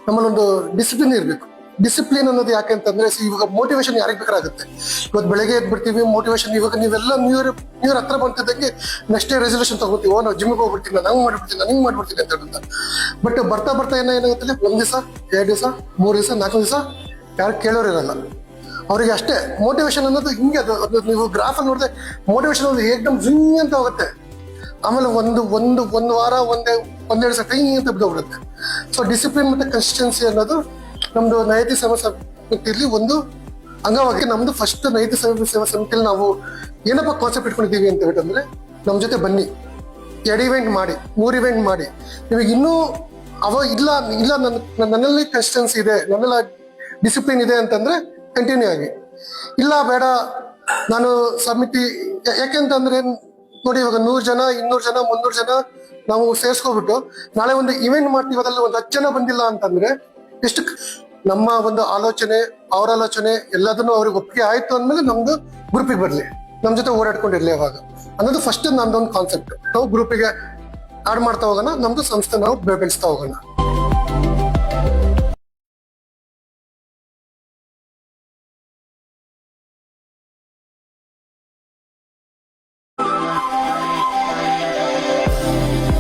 ನಮ್ಮಲ್ಲೊಂದು discipline ಇರಬೇಕು. Discipline ಅನ್ನೋದು ಯಾಕೆ ಅಂತಂದ್ರೆ ಇವಾಗ ಮೋಟಿವೇಶನ್ ಯಾರಿಗೆ ಬೇಕಾಗುತ್ತೆ. ಇವತ್ತು ಬೆಳಗ್ಗೆ ಎದ್ದು ಬಿಡ್ತೀವಿ ಮೋಟಿವೇಶನ್. ಇವಾಗ ನೀವೆಲ್ಲ ನ್ಯೂ ಇಯರ್ ಹತ್ರ ಬಂತಿದ್ದಂಗೆ ನೆಕ್ಸ್ಟ್ ಡೇ ರೆಸಲ್ಯೂಷನ್ ತಗೋತೀವಿ. ನಾವು ಜಿಮ್ಗೆ ಹೋಗ್ಬಿಡ್ತೀನಿ, ನಾನು ಮಾಡ್ಬಿಡ್ತೀನಿ, ನಾನು ಹಿಂಗೆ ಮಾಡ್ಬಿಡ್ತೀನಿ ಅಂತ ಹೇಳುತ್ತಾ. ಬಟ್ ಬರ್ತಾ ಬರ್ತಾ ಏನಾಗುತ್ತೆ, 1 ದಿವಸ 2 ದಿವಸ 3 ದಿವಸ 4 ದಿವಸ ಯಾರು ಕೇಳೋರಿರಲ್ಲ. ಅವರಿಗೆ ಅಷ್ಟೇ ಮೋಟಿವೇಶನ್ ಅನ್ನೋದು ಹಿಂಗೆ. ಅದು ನೀವು ಗ್ರಾಫ್ ಅಲ್ಲಿ ನೋಡಿದ್ರೆ ಮೋಟಿವೇಶನ್ ಅನ್ನೋದು ಏಕ್ದಮ್ ಜಿಂಗ್ ಅಂತ ಹೋಗುತ್ತೆ. ಆಮೇಲೆ ಒಂದು ವಾರ ಒಂದೆರಡು ಸಲ ಹಿಂಗೆ ಅಂತ ಬಿದ್ದೋಗ್ಬಿಡುತ್ತೆ. ಸೊ ಡಿಸಿಪ್ಲಿನ್ ಮತ್ತೆ ಕನ್ಸಿಸ್ಟೆನ್ಸಿ ಅನ್ನೋದು ನಮ್ದು ನೈತಿಕ ಸೇವಾ ಸಮಿತಿಯಲ್ಲಿ ಒಂದು ಅಂಗವಾಗಿ ನಮ್ದು ಫಸ್ಟ್ ನೈತಿಕ ಸೇವಾ ಸಮಿತಿಯಲ್ಲಿ ನಾವು ಏನಪ್ಪ ಕಾನ್ಸೆಪ್ಟ್ ಇಟ್ಕೊಂಡಿದ್ದೀವಿ ಅಂತ ಹೇಳಿದ್ರೆ, ನಮ್ಮ ಜೊತೆ ಬನ್ನಿ, 2 ಇವೆಂಟ್ ಮಾಡಿ, 3 ಇವೆಂಟ್ ಮಾಡಿ. ನಿಮಗೆ ಇನ್ನೂ ಇಲ್ಲ ನನ್ನಲ್ಲಿ ಕನ್ಸಿಸ್ಟೆನ್ಸಿ ಇದೆ, ನನ್ನೆಲ್ಲ ಡಿಸಿಪ್ಲಿನ್ ಇದೆ ಅಂತಂದ್ರೆ ಕಂಟಿನ್ಯೂ ಆಗಿ. ಇಲ್ಲ ಬೇಡ ನಾನು ಸಮಿತಿ, ಯಾಕೆಂತಂದ್ರೆ ನೋಡಿ ಇವಾಗ 100 ಜನ 200 ಜನ 300 ಜನ ನಾವು ಸೇರ್ಸ್ಕೊಬಿಟ್ಟು ನಾಳೆ ಒಂದು ಇವೆಂಟ್ ಮಾಡ್ತೀವಿ, ಅದ್ರಲ್ಲಿ ಒಂದು 10 ಜನ ಬಂದಿಲ್ಲ ಅಂತಂದ್ರೆ ಎಷ್ಟು ನಮ್ಮ ಒಂದು ಆಲೋಚನೆ ಅವ್ರ ಆಲೋಚನೆ ಎಲ್ಲದನ್ನು ಅವ್ರಿಗೆ ಒಪ್ಪಿಗೆ ಆಯ್ತು ಅಂದ್ಮೇಲೆ ನಮ್ದು ಗ್ರೂಪಿಗೆ ಬರ್ಲಿ, ನಮ್ ಜೊತೆ ಓಡಾಡ್ಕೊಂಡಿರ್ಲಿ ಅವಾಗ ಅನ್ನೋದು ಫಸ್ಟ್ ನಮ್ದೊಂದು ಕಾನ್ಸೆಪ್ಟ್. ನಾವು ಗ್ರೂಪಿಗೆ ಆಡ್ ಮಾಡ್ತಾ ಹೋಗೋಣ, ನಮ್ದು ಸಂಸ್ಥೆ ನಾವು ಬೆಳೆಸ್ತಾ ಹೋಗೋಣ.